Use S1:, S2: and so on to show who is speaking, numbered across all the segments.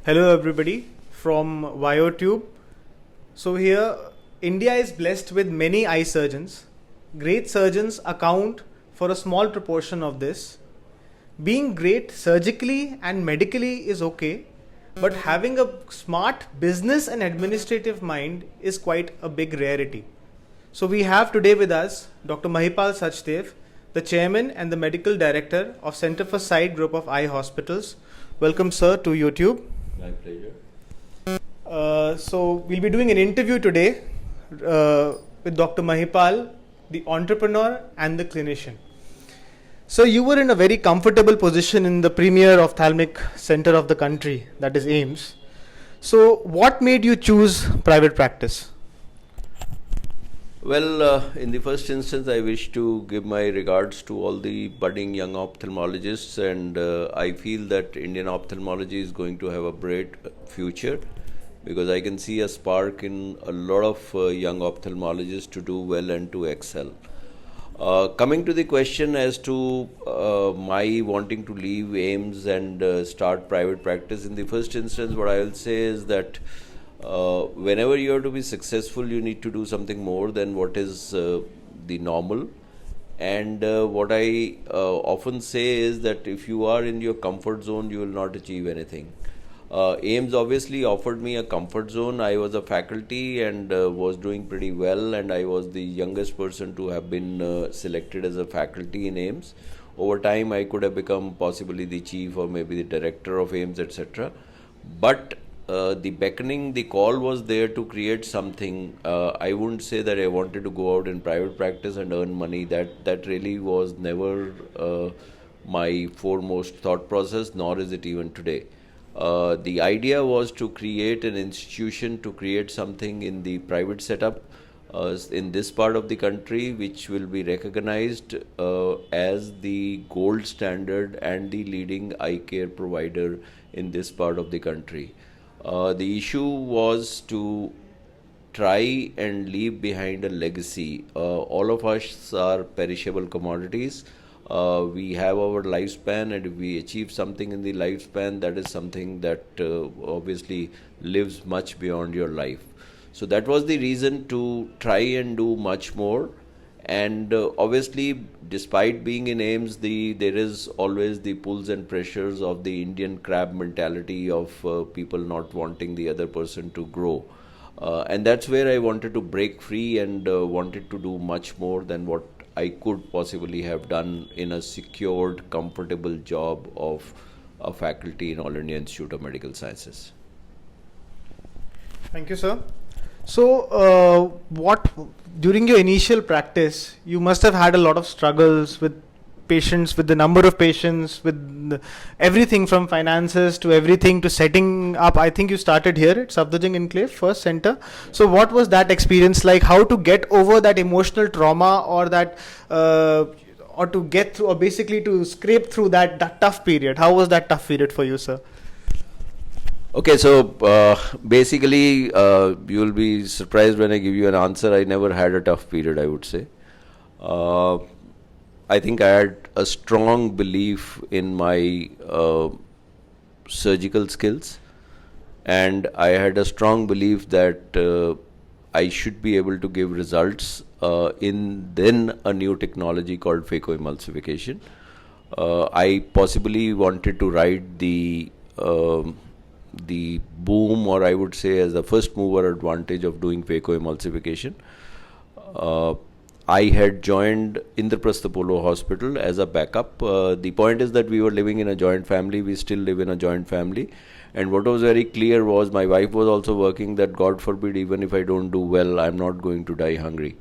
S1: Hello everybody from YOTube. So here, India is blessed with many eye surgeons. Great surgeons account for a small proportion of this. Being great surgically and medically is okay, but having a smart business and administrative mind is quite a big rarity. So we have today with us Dr. Mahipal Sachdev, the chairman and the medical director of Center for Sight Group of Eye Hospitals. Welcome, sir, to YouTube.
S2: My pleasure.
S1: So we'll be doing an interview today with Dr. Mahipal, the entrepreneur and the clinician. So you were in a very comfortable position in the premier ophthalmic center of the country, that is AIMS. So what made you choose private practice?
S2: Well, in the first instance, I wish to give my regards to all the budding young ophthalmologists, and I feel that Indian ophthalmology is going to have a bright future because I can see a spark in a lot of young ophthalmologists to do well and to excel. Coming to the question as to my wanting to leave AIMS and start private practice, in the first instance, what I will say is that whenever you are to be successful, you need to do something more than what is the normal. And what I often say is that if you are in your comfort zone, you will not achieve anything. AIMS obviously offered me a comfort zone. I was a faculty and was doing pretty well, and I was the youngest person to have been selected as a faculty in AIMS. Over time, I could have become possibly the chief or maybe the director of AIMS, etc. But the beckoning, the call was there to create something. I wouldn't say that I wanted to go out in private practice and earn money. That really was never my foremost thought process, nor is it even today. The idea was to create an institution, to create something in the private setup in this part of the country, which will be recognized as the gold standard and the leading eye care provider in this part of the country. The issue was to try and leave behind a legacy. All of us are perishable commodities. We have our lifespan, and if we achieve something in the lifespan, that is something that obviously lives much beyond your life. So that was the reason to try and do much more. And obviously, despite being in AIMS, there is always the pulls and pressures of the Indian crab mentality of people not wanting the other person to grow. And that's where I wanted to break free and wanted to do much more than what I could possibly have done in a secured, comfortable job of a faculty in All India Institute of Medical Sciences.
S1: Thank you, sir. So, during your initial practice, you must have had a lot of struggles with patients, with the number of patients, with everything from finances to everything to setting up. I think you started here at Safdarjung Enclave, first center. So, what was that experience like? How to get over that emotional trauma, or that, or to get through, or basically to scrape through that tough period? How was that tough period for you, sir?
S2: Okay, so basically, you will be surprised when I give you an answer. I never had a tough period, I would say. I think I had a strong belief in my surgical skills, and I had a strong belief that I should be able to give results in then a new technology called phacoemulsification. I possibly wanted to ride the boom, or I would say as the first mover advantage of doing phacoemulsification. I had joined Indraprastha Apollo Hospital as a backup. The point is that we were living in a joint family. We still live in a joint family. And what was very clear was my wife was also working, that God forbid, even if I don't do well, I'm not going to die hungry.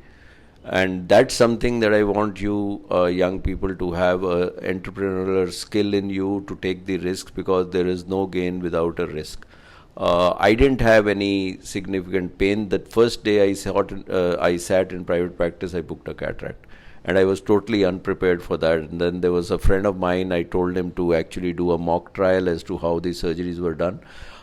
S2: And that's something that I want you young people to have a entrepreneurial skill in you, to take the risks, because there is no gain without a risk. I didn't have any significant pain. That first day I sat in private practice, I booked a cataract. And I was totally unprepared for that. And then there was a friend of mine, I told him to actually do a mock trial as to how the surgeries were done.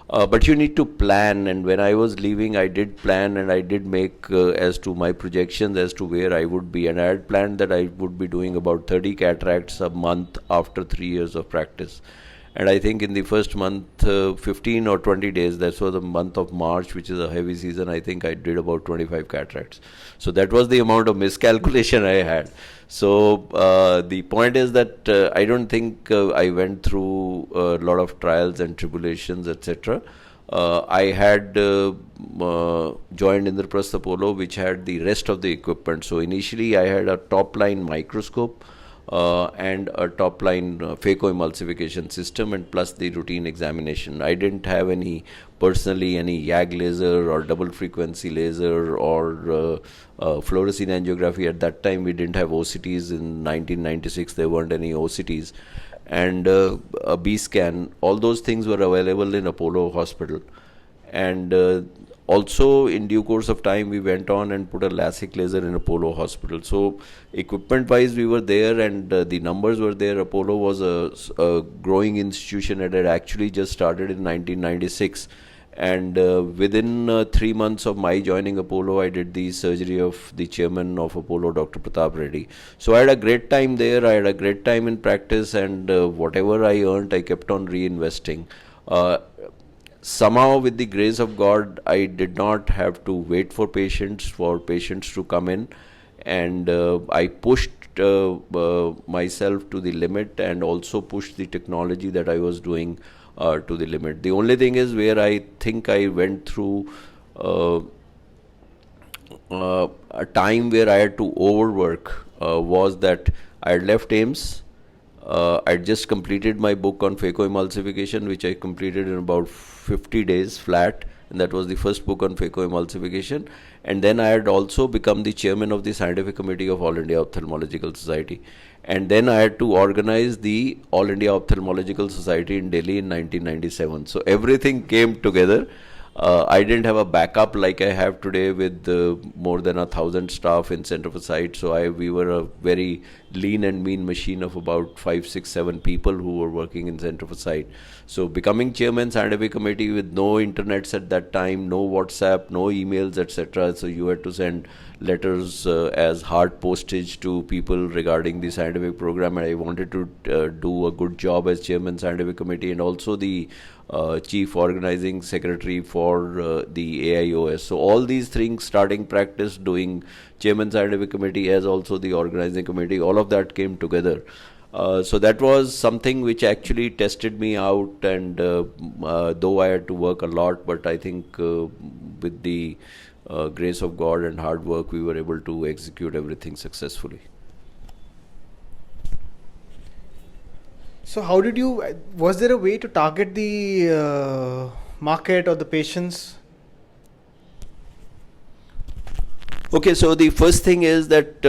S2: But you need to plan, and when I was leaving, I did plan, and I did make as to my projections as to where I would be. And I had planned that I would be doing about 30 cataracts a month after 3 years of practice. And I think in the first month, 15 or 20 days, that was the month of March, which is a heavy season, I think I did about 25 cataracts. So that was the amount of miscalculation I had. So the point is that I don't think I went through a lot of trials and tribulations, etc. I had joined Indraprastha Apollo, which had the rest of the equipment. So initially I had a top-line microscope and a top-line phacoemulsification system, and plus the routine examination. I didn't have any YAG laser or double frequency laser or fluorescein angiography. At that time we didn't have OCTs. In 1996 there weren't any OCTs, and a B scan. All those things were available in Apollo Hospital. And also in due course of time we went on and put a LASIK laser in Apollo Hospital. So equipment wise we were there, and the numbers were there. Apollo was a growing institution. It had actually just started in 1996, and within 3 months of my joining Apollo, I did the surgery of the chairman of Apollo, Dr. Pratap Reddy. So I had a great time there. I had a great time in practice, and whatever I earned I kept on reinvesting. Somehow, with the grace of God, I did not have to wait for patients to come in, and I pushed myself to the limit, and also pushed the technology that I was doing to the limit. The only thing is where I think I went through a time where I had to overwork was that I had left AIMS. I just completed my book on phacoemulsification, which I completed in about 50 days flat, and that was the first book on phacoemulsification. And then I had also become the chairman of the scientific committee of All India Ophthalmological Society. And then I had to organize the All India Ophthalmological Society in Delhi in 1997. So everything came together. I didn't have a backup like I have today with more than 1,000 staff in Center for Sight. So we were a very lean and mean machine of about 5, 6, 7 people who were working in Center for Sight. So becoming chairman scientific committee with no internets at that time, no WhatsApp, no emails, etc. So you had to send letters as hard postage to people regarding the scientific program, and I wanted to do a good job as chairman scientific committee, and also the chief organizing secretary for the AIOS. So all these things, starting practice, doing chairman scientific committee as also the organizing committee, all of that came together. So that was something which actually tested me out, and though I had to work a lot, but I think with the grace of God and hard work, we were able to execute everything successfully.
S1: So how did you, was there a way to target the market or the patients?
S2: Okay, so the first thing is that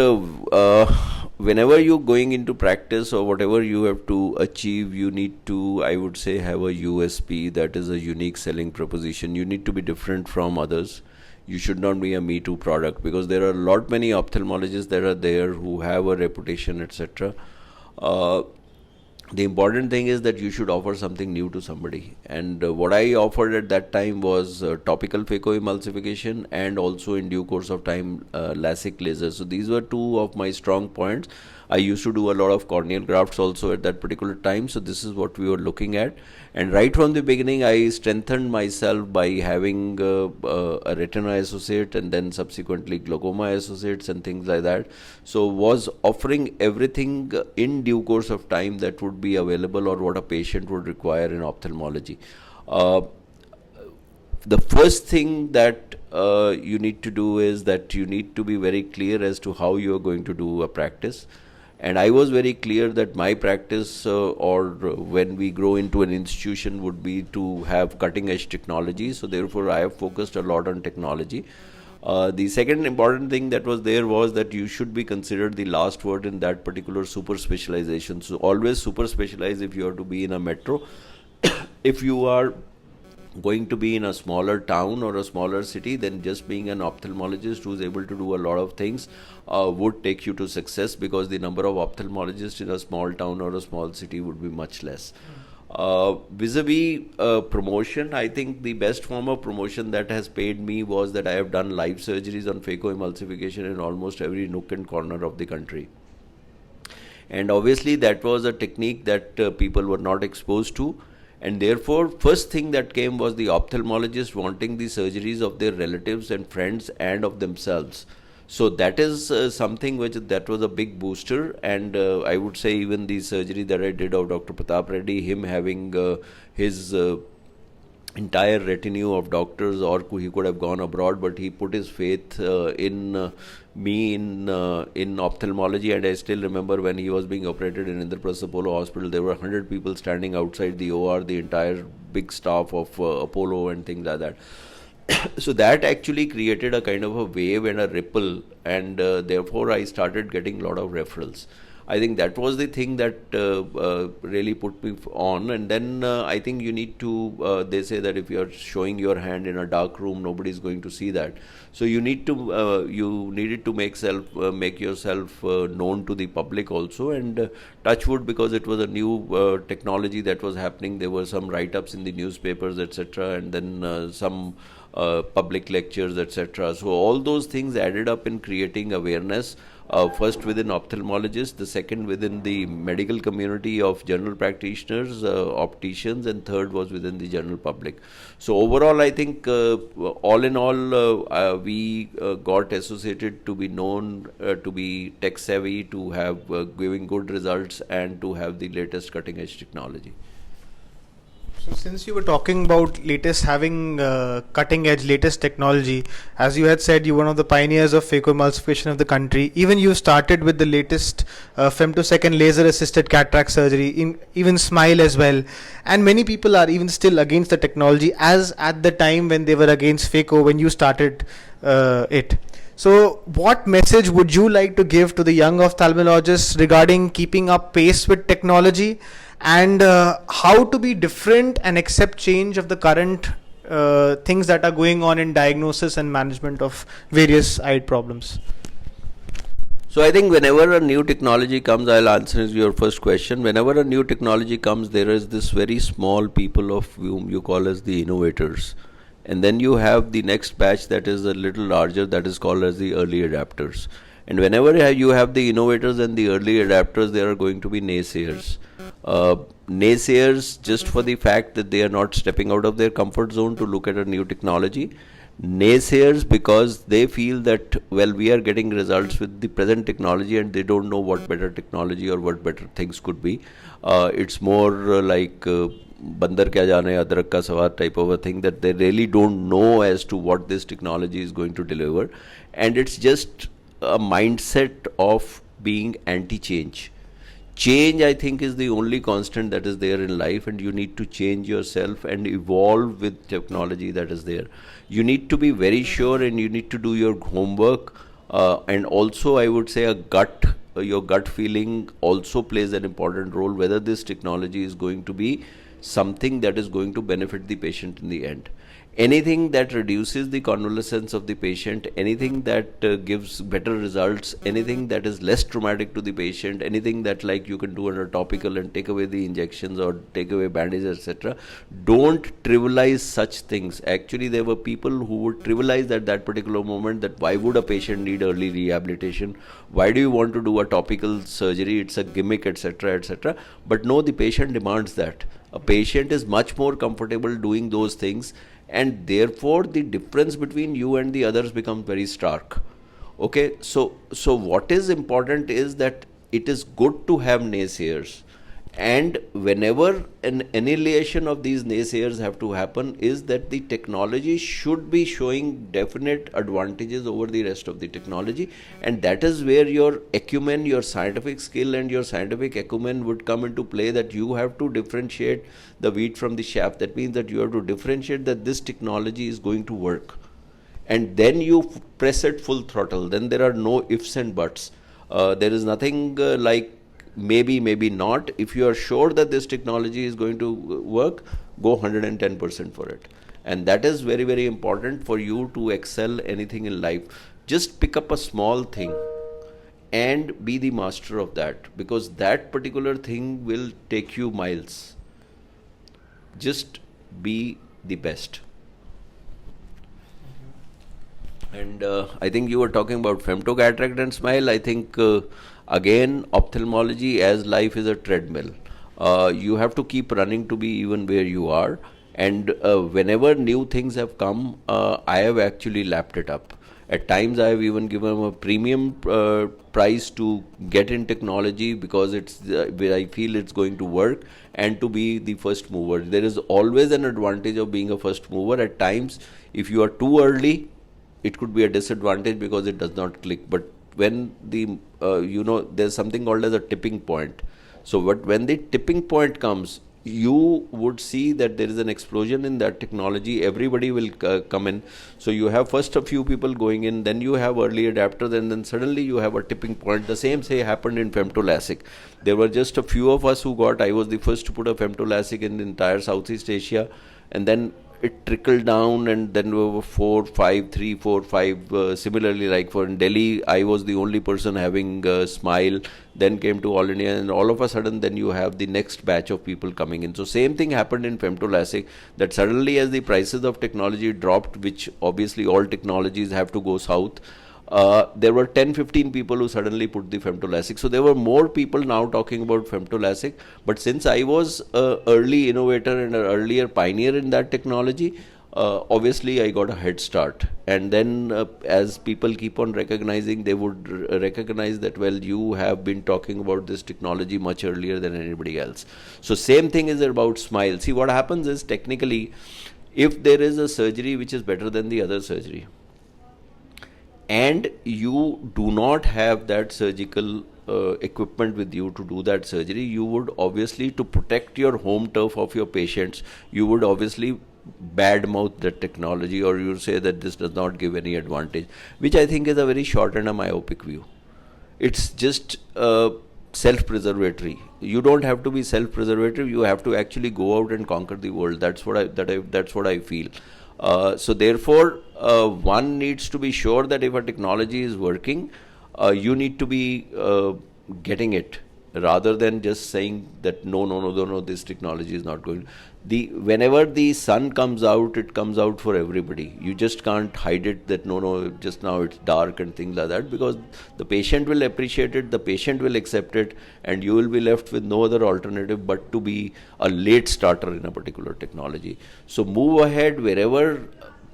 S2: whenever you're going into practice or whatever you have to achieve, you need to, I would say, have a USP, that is a unique selling proposition. You need to be different from others. You should not be a Me Too product, because there are a lot many ophthalmologists that are there who have a reputation, etc. The important thing is that you should offer something new to somebody, and what I offered at that time was topical phacoemulsification, and also in due course of time LASIK laser. So these were two of my strong points. I used to do a lot of corneal grafts also at that particular time, so this is what we were looking at. And right from the beginning, I strengthened myself by having a retina associate, and then subsequently glaucoma associates and things like that. So was offering everything in due course of time that would be available or what a patient would require in ophthalmology. The first thing that you need to do is that you need to be very clear as to how you are going to do a practice. And I was very clear that my practice or when we grow into an institution would be to have cutting edge technology. So therefore I have focused a lot on technology. The second important thing that was there was that you should be considered the last word in that particular super specialization. So always super specialize if you are to be in a metro. If you are going to be in a smaller town or a smaller city, then just being an ophthalmologist who is able to do a lot of things would take you to success, because the number of ophthalmologists in a small town or a small city would be much less. Vis-a-vis promotion, I think the best form of promotion that has paid me was that I have done live surgeries on phacoemulsification in almost every nook and corner of the country. And obviously that was a technique that people were not exposed to, and therefore first thing that came was the ophthalmologist wanting the surgeries of their relatives and friends and of themselves. So that is something which that was a big booster, and I would say even the surgery that I did of Dr. Pratap Reddy, him having his entire retinue of doctors, or he could have gone abroad, but he put his faith in me in ophthalmology. And I still remember when he was being operated in Indraprastha Apollo Hospital, there were 100 people standing outside the OR, the entire big staff of Apollo and things like that. So that actually created a kind of a wave and a ripple, and therefore I started getting a lot of referrals. I think that was the thing that really put me on. And then I think you need to, they say that if you are showing your hand in a dark room, nobody is going to see that. So you need to, you needed to make yourself known to the public also. And touch wood, because it was a new technology that was happening, there were some write-ups in the newspapers, etc., and then some public lectures, etc. So all those things added up in creating awareness. First within ophthalmologists, the second within the medical community of general practitioners, opticians, and third was within the general public. So overall, I think all in all, we got associated to be known, to be tech savvy, to have giving good results, and to have the latest cutting edge technology.
S1: So since you were talking about having cutting edge latest technology, as you had said, you're one of the pioneers of phacoemulsification of the country. Even you started with the latest femtosecond laser assisted cataract surgery, even SMILE as well. And many people are even still against the technology, as at the time when they were against phaco when you started it. So what message would you like to give to the young ophthalmologists regarding keeping up pace with technology, and how to be different and accept change of the current things that are going on in diagnosis and management of various eye problems?
S2: So I think whenever a new technology comes, I'll answer your first question. Whenever a new technology comes, there is this very small people of whom you call as the innovators. And then you have the next batch that is a little larger, that is called as the early adapters. And whenever you have the innovators and the early adapters, there are going to be naysayers. Naysayers just for the fact that they are not stepping out of their comfort zone to look at a new technology. Naysayers because they feel that, well, we are getting results with the present technology, and they don't know what better technology or what better things could be. It's more like bandar kya jane adrak ka sawar type of a thing, that they really don't know as to what this technology is going to deliver. And it's just a mindset of being anti-change. Change, I think, is the only constant that is there in life, and you need to change yourself and evolve with technology that is there. You need to be very sure, and you need to do your homework, and also I would say your gut feeling also plays an important role, whether this technology is going to be something that is going to benefit the patient in the end. Anything that reduces the convalescence of the patient, anything that gives better results, anything that is less traumatic to the patient, anything that like you can do under topical and take away the injections or take away bandages, etc. Don't trivialize such things. Actually, there were people who would trivialize at that particular moment that why would a patient need early rehabilitation? Why do you want to do a topical surgery? It's a gimmick, etc., etc. But no, the patient demands that. A patient is much more comfortable doing those things, and therefore the difference between you and the others becomes very stark. Okay, so what is important is that it is good to have naysayers, and whenever an annihilation of these naysayers have to happen, is that the technology should be showing definite advantages over the rest of the technology, and that is where your acumen, your scientific skill and your scientific acumen would come into play, that you have to differentiate the wheat from the chaff. That means that you have to differentiate that this technology is going to work, and then you press it full throttle. Then there are no ifs and buts. There is nothing like maybe, maybe not. If you are sure that this technology is going to work, go 110% for it. And that is very, very important for you to excel anything in life. Just pick up a small thing and be the master of that, because that particular thing will take you miles. Just be the best. And I think you were talking about femtocataract and SMILE. I think Again, ophthalmology as life is a treadmill. You have to keep running to be even where you are. And whenever new things have come, I have actually lapped it up. At times, I have even given a premium price to get in technology because it's where I feel it's going to work and to be the first mover. There is always an advantage of being a first mover. At times, if you are too early, it could be a disadvantage because it does not click. But when the there's something called as a tipping point. So when the tipping point comes, you would see that there is an explosion in that technology. Everybody will come in. So you have first a few people going in, then you have early adapters, and then suddenly you have a tipping point. The same happened in femtoLASIK. There were just a few of us who got. I was the first to put a femtoLASIK in the entire Southeast Asia, and then it trickled down, and then there were 4, 5, 3, 4, 5. Similarly, like for in Delhi, I was the only person having Smile. Then came to All India, and all of a sudden, then you have the next batch of people coming in. So same thing happened in femtoLASIK. That suddenly, as the prices of technology dropped, which obviously all technologies have to go south. There were 10-15 people who suddenly put the femtoLASIK. So there were more people now talking about femtoLASIK. But since I was an early innovator and an earlier pioneer in that technology, obviously I got a head start. And then as people keep on recognizing, they would recognize that, well, you have been talking about this technology much earlier than anybody else. So same thing is about Smile. See, what happens is technically, if there is a surgery which is better than the other surgery, and you do not have that surgical equipment with you to do that surgery, you would obviously, to protect your home turf of your patients, you would obviously badmouth that technology, or you say that this does not give any advantage, which I think is a very short and a myopic view. It's just self-preservatory. You don't have to be self-preservative. You have to actually go out and conquer the world. That's what I feel. So therefore, one needs to be sure that if a technology is working, you need to be getting it, rather than just saying that no, this technology is not going. Whenever the sun comes out, it comes out for everybody. You just can't hide it that no, just now it's dark and things like that, because the patient will appreciate it, the patient will accept it, and you will be left with no other alternative but to be a late starter in a particular technology. So move ahead wherever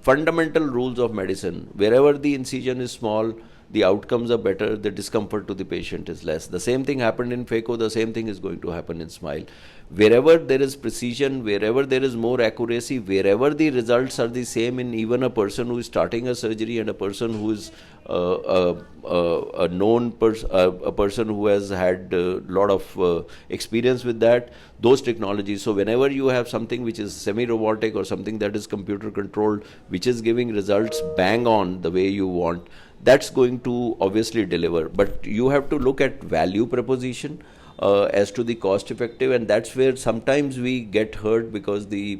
S2: fundamental rules of medicine, wherever the incision is small, the outcomes are better, the discomfort to the patient is less. The same thing happened in phaco, the same thing is going to happen in Smile. Wherever there is precision, wherever there is more accuracy, wherever the results are the same in even a person who is starting a surgery and a person who is a known person, a person who has had a lot of experience with that, those technologies. So whenever you have something which is semi-robotic or something that is computer controlled, which is giving results bang on the way you want, that's going to obviously deliver. But you have to look at value proposition as to the cost effective, and that's where sometimes we get hurt, because the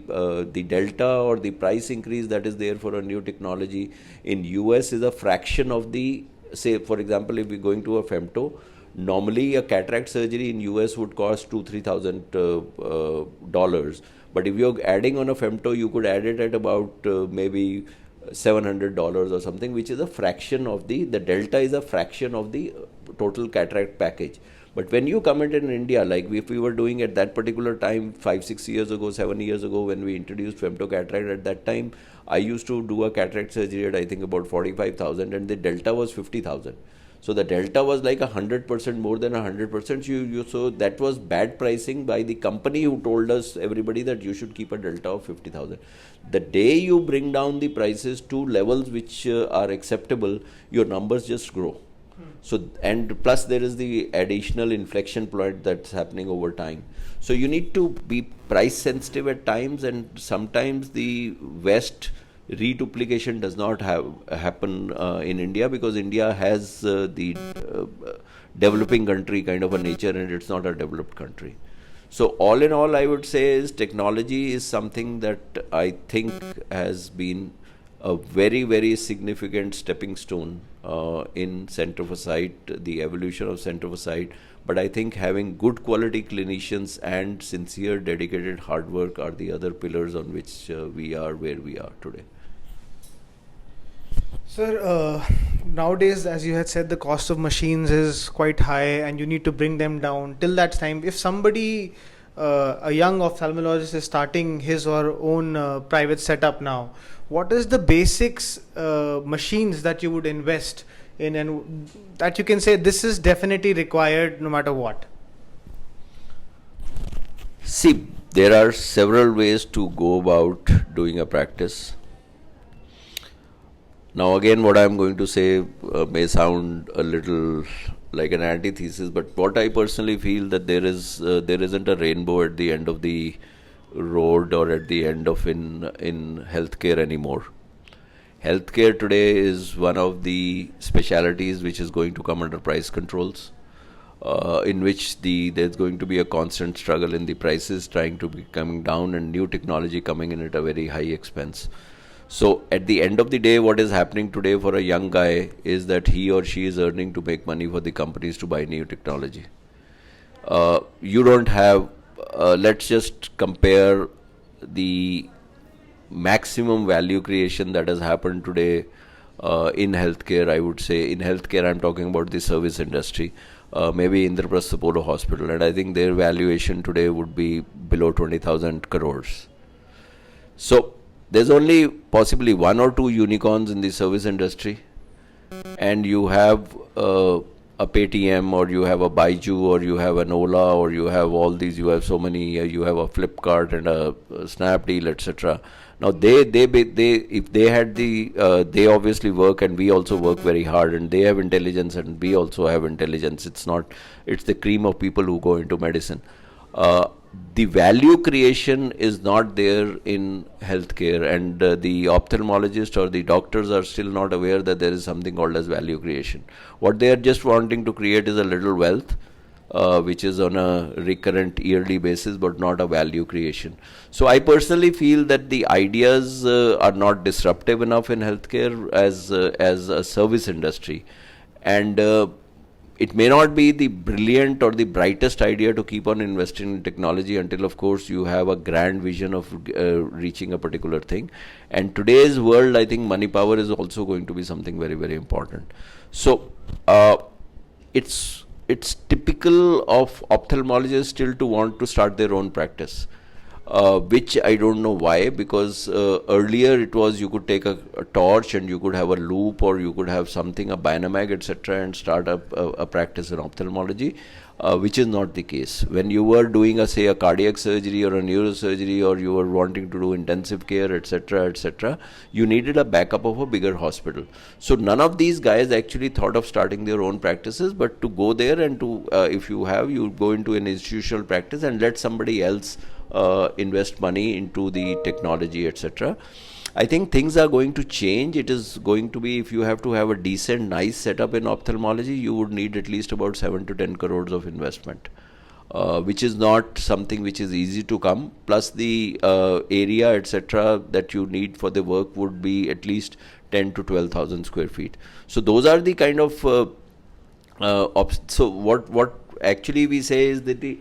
S2: delta or the price increase that is there for a new technology in US is a fraction of the, say for example, if we're going to a femto, normally a cataract surgery in US would cost $2,000-3,000 dollars, but if you're adding on a femto, you could add it at about maybe $700 or something, which is a fraction of the delta is a fraction of the total cataract package. But when you come in India, like if we were doing at that particular time, 5-6 years ago, 7 years ago, when we introduced femto cataract, at that time, I used to do a cataract surgery at I think about 45,000, and the delta was 50,000. So the delta was like 100%, more than 100%. So that was bad pricing by the company who told us, everybody, that you should keep a delta of 50,000. The day you bring down the prices to levels which are acceptable, your numbers just grow. So, and plus there is the additional inflection point that's happening over time. So you need to be price sensitive at times, and sometimes the West reduplication does not happen in India, because India has the developing country kind of a nature, and it's not a developed country. So all in all, I would say is technology is something that I think has been a very, very significant stepping stone in center for sight, the evolution of center for sight. But I think having good quality clinicians and sincere, dedicated hard work are the other pillars on which we are where we are today.
S1: Sir, nowadays, as you had said, the cost of machines is quite high and you need to bring them down. Till that time, if somebody, a young ophthalmologist is starting his or her own private setup now, what is the basics machines that you would invest in and that you can say this is definitely required no matter what?
S2: See, there are several ways to go about doing a practice. Now, again, what I'm going to say may sound a little like an antithesis, but what I personally feel that there isn't a rainbow at the end of the road or at the end of in healthcare anymore. Healthcare today is one of the specialities which is going to come under price controls, in which there's going to be a constant struggle in the prices trying to be coming down and new technology coming in at a very high expense. So at the end of the day, what is happening today for a young guy is that he or she is earning to make money for the companies to buy new technology. You don't have, let's just compare the maximum value creation that has happened today in healthcare. I would say in healthcare, I'm talking about the service industry. Maybe Indraprastha Apollo Hospital, and I think their valuation today would be below 20,000 crores. So there's only possibly one or two unicorns in the service industry, and you have a Paytm, or you have a Baiju, or you have an Ola, or you have all these. You have so many. You have a Flipkart and a Snapdeal, etc. Now they if they had they obviously work, and we also work very hard, and they have intelligence and we also have intelligence. It's the cream of people who go into medicine. The value creation is not there in healthcare, and the ophthalmologist or the doctors are still not aware that there is something called as value creation. What they are just wanting to create is a little wealth, which is on a recurrent yearly basis, but not a value creation. So I personally feel that the ideas are not disruptive enough in healthcare as a service industry, and it may not be the brilliant or the brightest idea to keep on investing in technology until, of course, you have a grand vision of reaching a particular thing. And today's world, I think money power is also going to be something very, very important. So it's typical of ophthalmologists still to want to start their own practice. Which I don't know why, because earlier it was you could take a torch and you could have a loop, or you could have something, a Bynamag, etc., and start a practice in ophthalmology, which is not the case. When you were doing a cardiac surgery or a neurosurgery, or you were wanting to do intensive care, etc., you needed a backup of a bigger hospital. So none of these guys actually thought of starting their own practices, but to go there and to, if you go into an institutional practice and let somebody else invest money into the technology, etc. I think things are going to change. It is going to be, if you have to have a decent, nice setup in ophthalmology, you would need at least about 7 to 10 crores of investment, which is not something which is easy to come. Plus the area, etc., that you need for the work would be at least 10 to 12,000 square feet. So those are the kind of so what actually we say is that the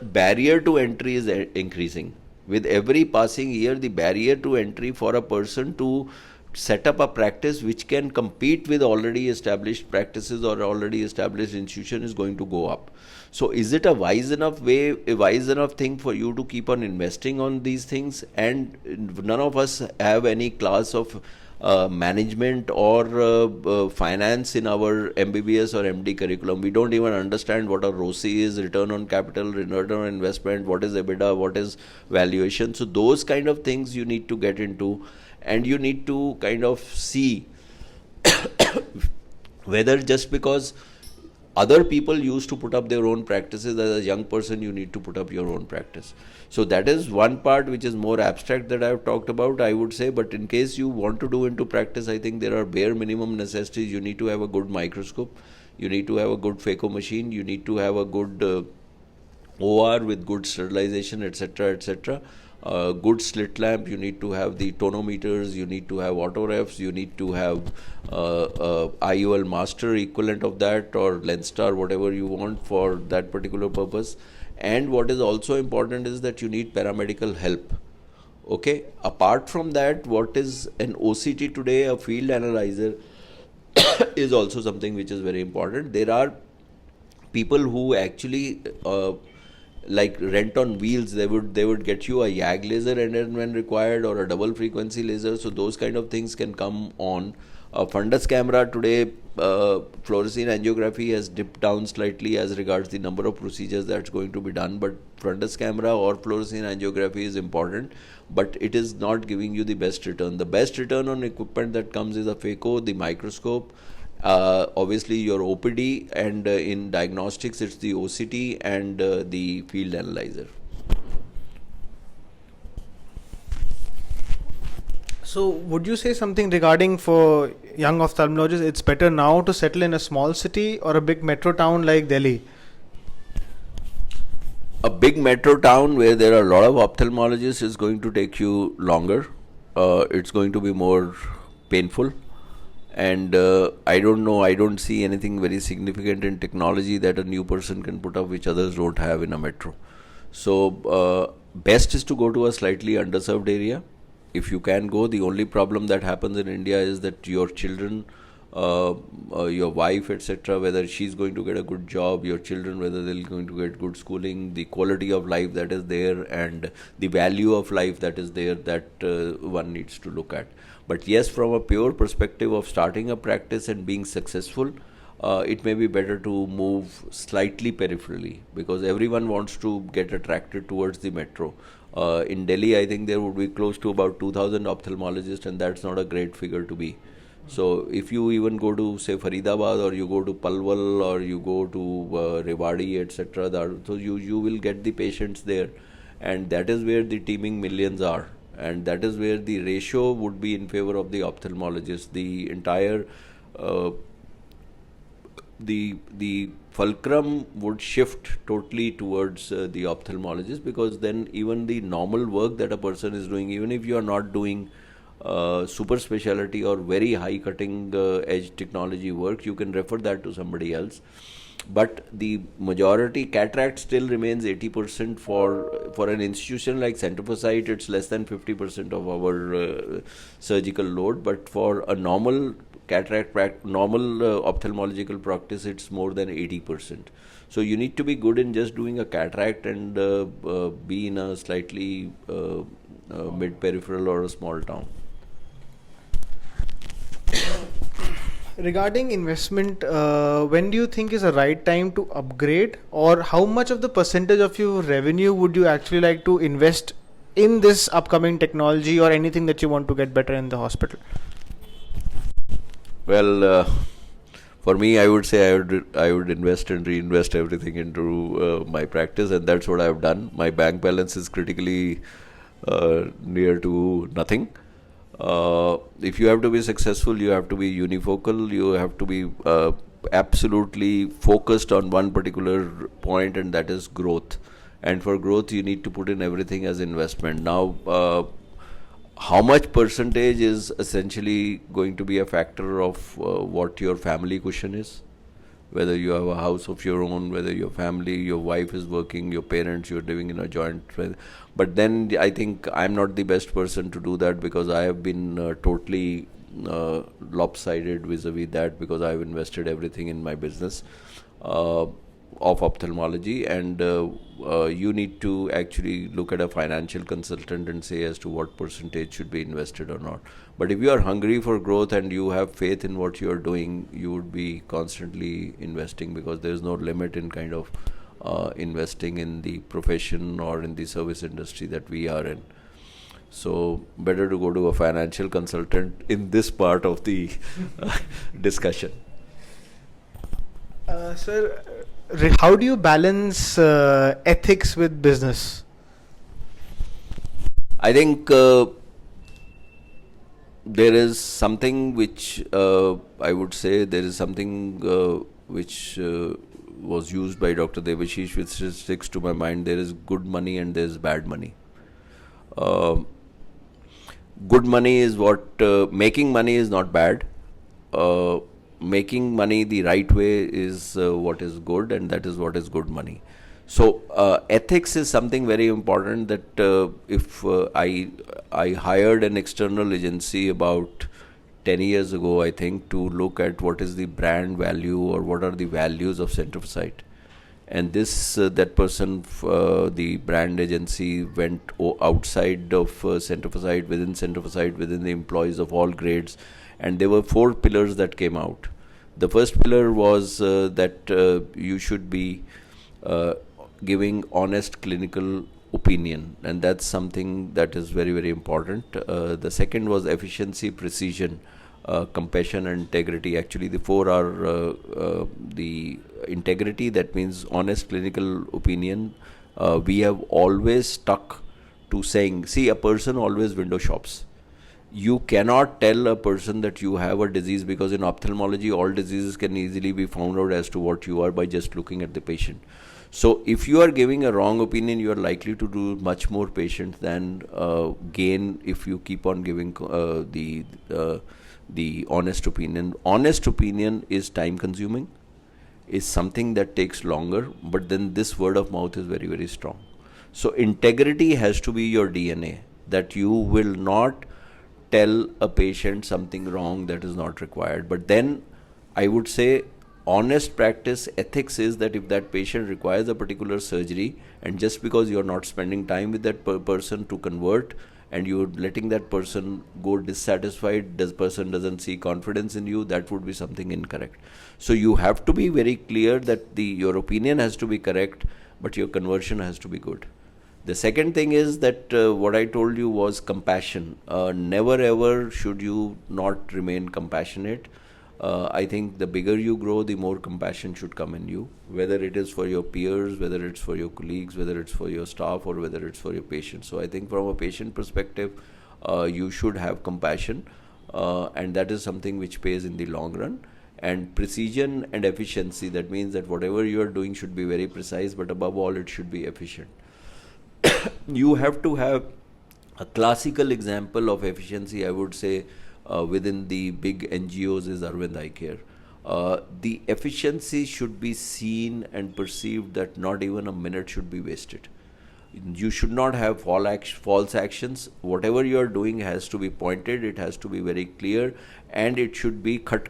S2: barrier to entry is increasing. With every passing year, the barrier to entry for a person to set up a practice which can compete with already established practices or already established institution is going to go up. So is it a wise enough thing for you to keep on investing on these things? And none of us have any class of management or finance in our MBBS or MD curriculum. We don't even understand what a YOSI is, return on capital, return on investment, what is EBITDA, what is valuation. So those kind of things you need to get into, and you need to kind of see whether just because other people used to put up their own practices, as a young person you need to put up your own practice. So that is one part which is more abstract that I have talked about, I would say. But in case you want to do into practice, I think there are bare minimum necessities. You need to have a good microscope, you need to have a good phaco machine, you need to have a good OR with good sterilization, etc. Good slit lamp, you need to have the tonometers, you need to have autorefs, you need to have IOL master equivalent of that, or Lenstar, whatever you want for that particular purpose. And what is also important is that you need paramedical help. Okay, apart from that, what is an OCT today? A field analyzer is also something which is very important. There are people who actually like rent on wheels. They would get you a YAG laser and then when required, or a double frequency laser. So those kind of things can come on. A fundus camera today, fluorescein angiography has dipped down slightly as regards the number of procedures that's going to be done, but fundus camera or fluorescein angiography is important, but it is not giving you the best return. The best return on equipment that comes is a phaco, the microscope, obviously your OPD, and in diagnostics it's the OCT and the field analyzer.
S1: So, would you say something regarding for young ophthalmologists? It's better now to settle in a small city or a big metro town like Delhi?
S2: A big metro town where there are a lot of ophthalmologists is going to take you longer. It's going to be more painful. And I don't know, I don't see anything very significant in technology that a new person can put up which others don't have in a metro. So, best is to go to a slightly underserved area. If you can go, the only problem that happens in India is that your children, your wife, etc., whether she's going to get a good job, your children, whether they're going to get good schooling, the quality of life that is there, and the value of life that is there, that one needs to look at. But yes, from a pure perspective of starting a practice and being successful, it may be better to move slightly peripherally, because everyone wants to get attracted towards the metro. In Delhi, I think there would be close to about 2,000 ophthalmologists, and that's not a great figure to be. So, if you even go to, say, Faridabad, or you go to Palwal, or you go to Rewari, etc., so you will get the patients there, and that is where the teeming millions are, and that is where the ratio would be in favor of the ophthalmologist. The entire the fulcrum would shift totally towards the ophthalmologist, because then even the normal work that a person is doing, even if you are not doing super specialty or very high cutting edge technology work, you can refer that to somebody else. But the majority, cataract still remains 80% for an institution like Center for Sight. It's less than 50% of our surgical load, but for a normal normal ophthalmological practice, it's more than 80%. So you need to be good in just doing a cataract and be in a slightly mid-peripheral or a small town.
S1: Regarding investment, when do you think is the right time to upgrade, or how much of the percentage of your revenue would you actually like to invest in this upcoming technology or anything that you want to get better in the hospital?
S2: Well, for me, I would say I would invest and reinvest everything into my practice, and that's what I've done. My bank balance is critically near to nothing. If you have to be successful, you have to be unifocal. You have to be absolutely focused on one particular point, and that is growth. And for growth, you need to put in everything as investment. Now, how much percentage is essentially going to be a factor of what your family cushion is? Whether you have a house of your own, whether your family, your wife is working, your parents, you're living in a joint. But then I think I'm not the best person to do that, because I have been totally lopsided vis-a-vis that, because I've invested everything in my business of ophthalmology, and you need to actually look at a financial consultant and say as to what percentage should be invested or not. But if you are hungry for growth and you have faith in what you are doing, you would be constantly investing, because there is no limit in kind of investing in the profession or in the service industry that we are in. So better to go to a financial consultant in this part of the discussion.
S1: Sir, how do you balance ethics with business?
S2: I think there is something which I would say there is something which was used by Dr. Devashish, which sticks to my mind. There is good money and there is bad money. Good money is what making money is not bad. Making money the right way is what is good, and that is what is good money. So ethics is something very important, that if I hired an external agency about 10 years ago, I think, to look at what is the brand value or what are the values of center of sight. And this that person, the brand agency went outside of center of sight, within center of sight, within the employees of all grades, and there were 4 pillars that came out. The first pillar was that you should be giving honest clinical opinion, and that's something that is very, very important. The second was efficiency, precision, compassion, and integrity. Actually, the 4 are the integrity, that means honest clinical opinion. We have always stuck to saying, see, a person always window shops. You cannot tell a person that you have a disease, because in ophthalmology, all diseases can easily be found out as to what you are by just looking at the patient. So if you are giving a wrong opinion, you are likely to do much more patients than gain if you keep on giving the honest opinion. Honest opinion is time consuming, is something that takes longer, but then this word of mouth is very, very strong. So integrity has to be your DNA, that you will not tell a patient something wrong that is not required. But then I would say honest practice ethics is that if that patient requires a particular surgery, and just because you are not spending time with that person to convert, and you're letting that person go dissatisfied, this person doesn't see confidence in you, that would be something incorrect. So you have to be very clear that your opinion has to be correct, but your conversion has to be good. The second thing is that what I told you was compassion. Never ever should you not remain compassionate. I think the bigger you grow, the more compassion should come in you, whether it is for your peers, whether it's for your colleagues, whether it's for your staff, or whether it's for your patients. So I think from a patient perspective, you should have compassion, and that is something which pays in the long run. And precision and efficiency, that means that whatever you are doing should be very precise, but above all, it should be efficient. You have to have a classical example of efficiency, I would say, within the big NGOs is Arvind Eye Care. The efficiency should be seen and perceived, that not even a minute should be wasted. You should not have false actions. Whatever you are doing has to be pointed, it has to be very clear, and it should be cut,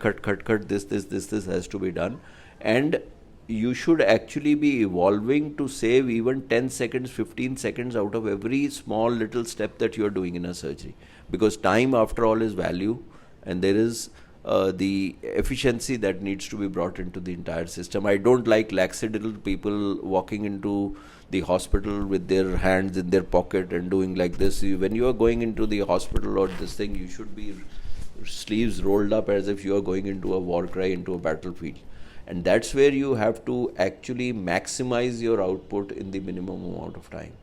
S2: this has to be done. And you should actually be evolving to save even 10 seconds, 15 seconds out of every small little step that you are doing in a surgery. Because time, after all, is value, and there is the efficiency that needs to be brought into the entire system. I don't like lackadaisical people walking into the hospital with their hands in their pocket and doing like this. When you are going into the hospital or this thing, you should be sleeves rolled up as if you are going into a war cry, into a battlefield. And that's where you have to actually maximize your output in the minimum amount of time.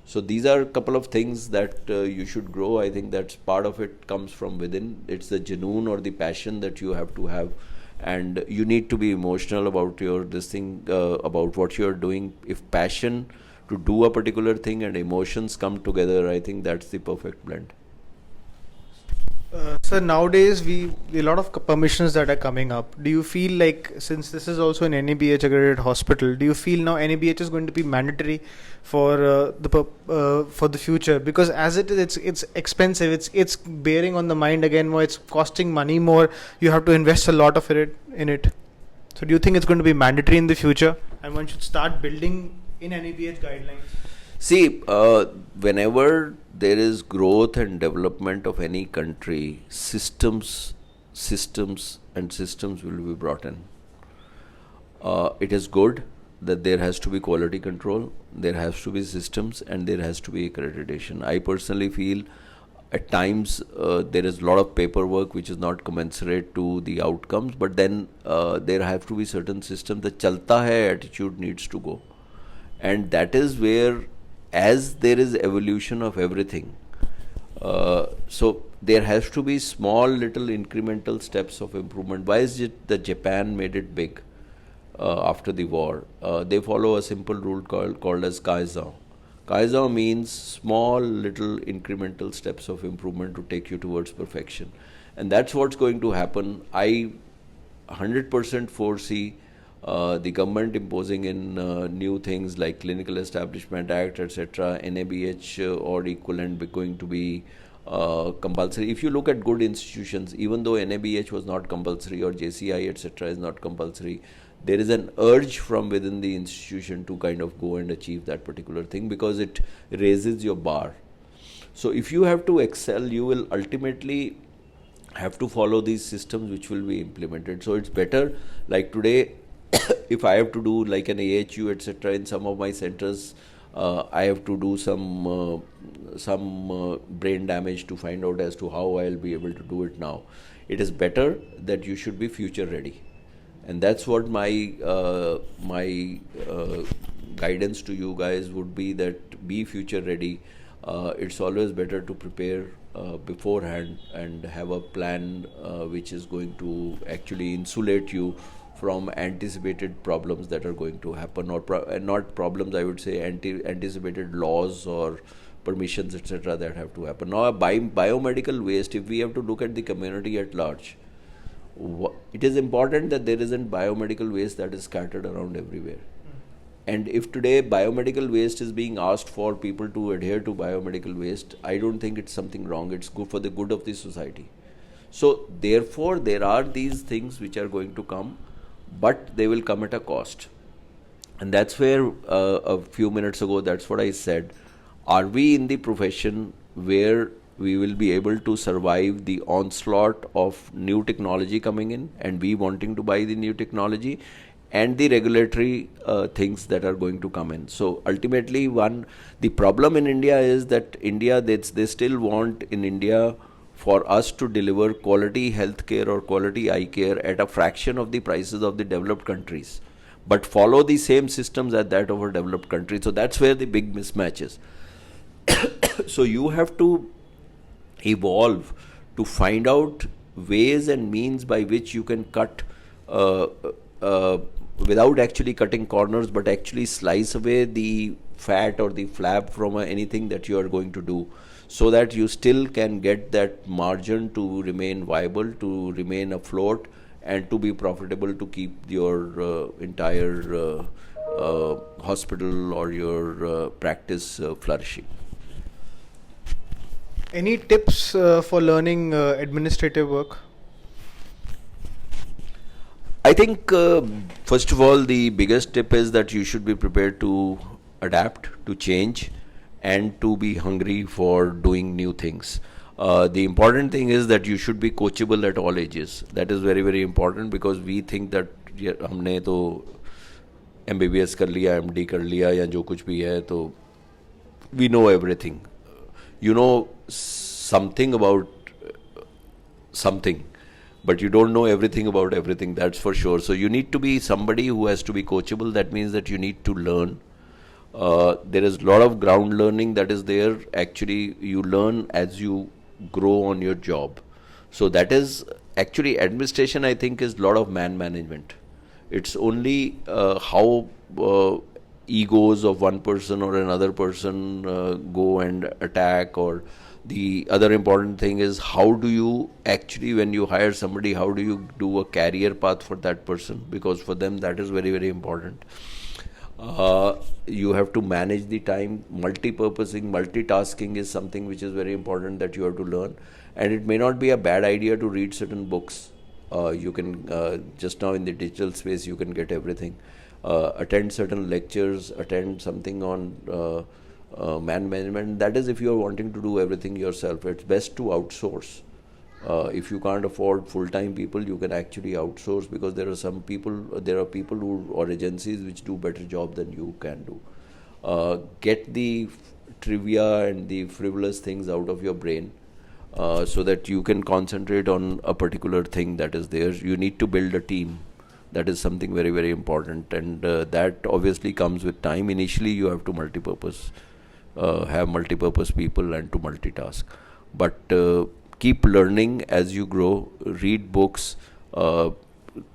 S2: So these are a couple of things that you should grow. I think that's part of it comes from within. It's the genoon or the passion that you have to have. And you need to be emotional about about what you're doing. If passion to do a particular thing and emotions come together, I think that's the perfect blend.
S1: Sir, nowadays a lot of permissions that are coming up. Do you feel like, since this is also an NABH accredited hospital, do you feel now NABH is going to be mandatory for the future? Because as it is, it's expensive. It's bearing on the mind again more. It's costing money more. You have to invest a lot of it in it. So do you think it's going to be mandatory in the future, and one should start building in NABH guidelines?
S2: See, whenever there is growth and development of any country, systems will be brought in. It is good that there has to be quality control, there has to be systems, and there has to be accreditation. I personally feel at times there is a lot of paperwork which is not commensurate to the outcomes, but then there have to be certain systems. The chalta hai attitude needs to go. And that is where, as there is evolution of everything, so there has to be small little incremental steps of improvement. Why is it that Japan made it big after the war? They follow a simple rule called as Kaizen. Kaizen means small little incremental steps of improvement to take you towards perfection. And that's what's going to happen. I 100% foresee the government imposing in new things like Clinical Establishment Act, etc., NABH or equivalent going to be compulsory. If you look at good institutions, even though NABH was not compulsory or JCI etc. is not compulsory, there is an urge from within the institution to kind of go and achieve that particular thing because it raises your bar. So if you have to excel, you will ultimately have to follow these systems which will be implemented. So it's better, like today, if I have to do like an AHU etc. in some of my centers, I have to do some brain damage to find out as to how I'll be able to do it now. It is better that you should be future ready, and that's what my guidance to you guys would be, that be future ready. It's always better to prepare beforehand and have a plan which is going to actually insulate you from anticipated problems that are going to happen, or not problems, I would say anticipated laws or permissions etc. that have to happen. Now, biomedical waste, if we have to look at the community at large, it is important that there isn't biomedical waste that is scattered around everywhere. And if today biomedical waste is being asked for people to adhere to biomedical waste, I don't think it's something wrong. It's good for the good of the society. So therefore, there are these things which are going to come, but they will come at a cost. And that's where a few minutes ago, that's what I said. Are we in the profession where we will be able to survive the onslaught of new technology coming in and we wanting to buy the new technology and the regulatory things that are going to come in? So ultimately, the problem in India is that they still want in India for us to deliver quality healthcare or quality eye care at a fraction of the prices of the developed countries, but follow the same systems as that of our developed countries. So that's where the big mismatch is. So you have to evolve to find out ways and means by which you can cut without actually cutting corners, but actually slice away the fat or the flab from anything that you are going to do, so that you still can get that margin to remain viable, to remain afloat, and to be profitable, to keep your entire hospital or your practice flourishing.
S1: Any tips for learning administrative work?
S2: I think, first of all, the biggest tip is that you should be prepared to adapt, to change, and to be hungry for doing new things. The important thing is that you should be coachable at all ages. That is very, very important, because we think that हमने तो MBBS कर लिया, MD कर लिया, या जो कुछ भी है, तो we know everything. You know something about something, but you don't know everything about everything, that's for sure. So you need to be somebody who has to be coachable. That means that you need to learn. There is a lot of ground learning that is there. Actually, you learn as you grow on your job. So that is actually administration, I think, is a lot of man management. It's only how egos of one person or another person go and attack, or the other important thing is how do you actually, when you hire somebody, how do you do a career path for that person, because for them that is very, very important. You have to manage the time. Multi-purposing, multitasking is something which is very important that you have to learn, and it may not be a bad idea to read certain books. You can just now in the digital space you can get everything. Attend certain lectures, attend something on man management. That is if you are wanting to do everything yourself. It's best to outsource. If you can't afford full-time people, you can actually outsource, because there are people or agencies which do better job than you can do. Get the trivia and the frivolous things out of your brain, so that you can concentrate on a particular thing that is there. You need to build a team. That is something very, very important, and that obviously comes with time. Initially, you have to have multi-purpose people and to multitask. But keep learning as you grow. Read books.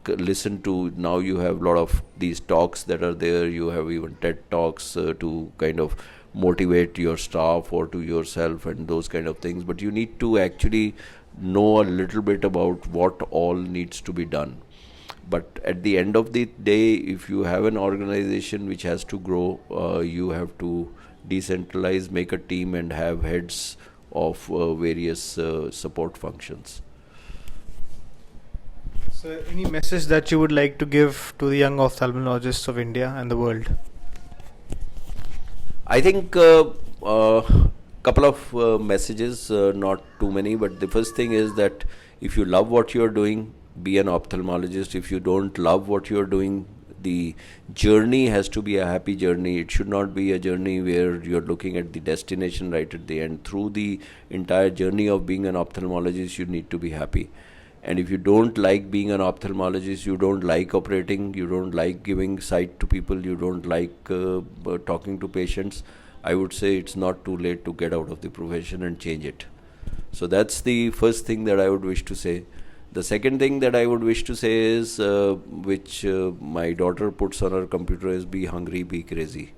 S2: Listen to, now you have a lot of these talks that are there. You have even TED Talks to kind of motivate your staff or to yourself and those kind of things. But you need to actually know a little bit about what all needs to be done. But at the end of the day, if you have an organization which has to grow, you have to decentralize, make a team, and have heads of various support functions.
S1: So, any message that you would like to give to the young ophthalmologists of India and the world?
S2: I think couple of messages, not too many, but the first thing is that if you love what you're doing, be an ophthalmologist. If you don't love what you're doing, the journey has to be a happy journey. It should not be a journey where you're looking at the destination right at the end. Through the entire journey of being an ophthalmologist, you need to be happy. And if you don't like being an ophthalmologist, you don't like operating, you don't like giving sight to people, you don't like talking to patients, I would say it's not too late to get out of the profession and change it. So that's the first thing that I would wish to say. The second thing that I would wish to say is, which my daughter puts on her computer, is be hungry, be crazy.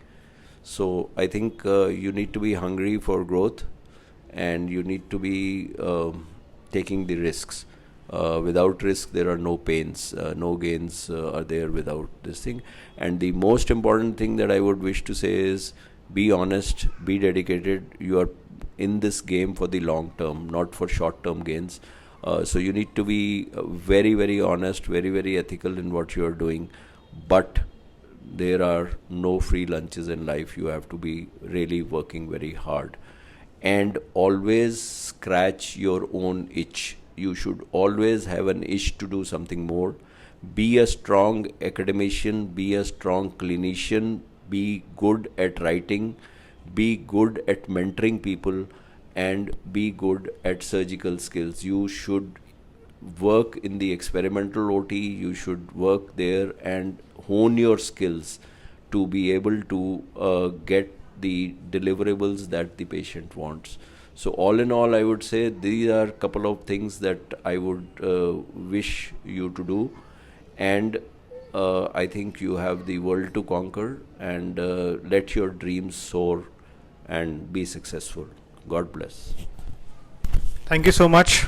S2: So I think you need to be hungry for growth, and you need to be taking the risks. Without risk, there are no pains, no gains are there without this thing. And the most important thing that I would wish to say is, be honest, be dedicated. You are in this game for the long term, not for short term gains. So you need to be very, very honest, very, very ethical in what you are doing. But there are no free lunches in life. You have to be really working very hard. And always scratch your own itch. You should always have an itch to do something more. Be a strong academician, be a strong clinician, be good at writing, be good at mentoring people, and be good at surgical skills. You should work in the experimental OT, you should work there and hone your skills to be able to get the deliverables that the patient wants. So all in all, I would say these are a couple of things that I would wish you to do. And I think you have the world to conquer, and let your dreams soar and be successful. God bless.
S1: Thank you so much.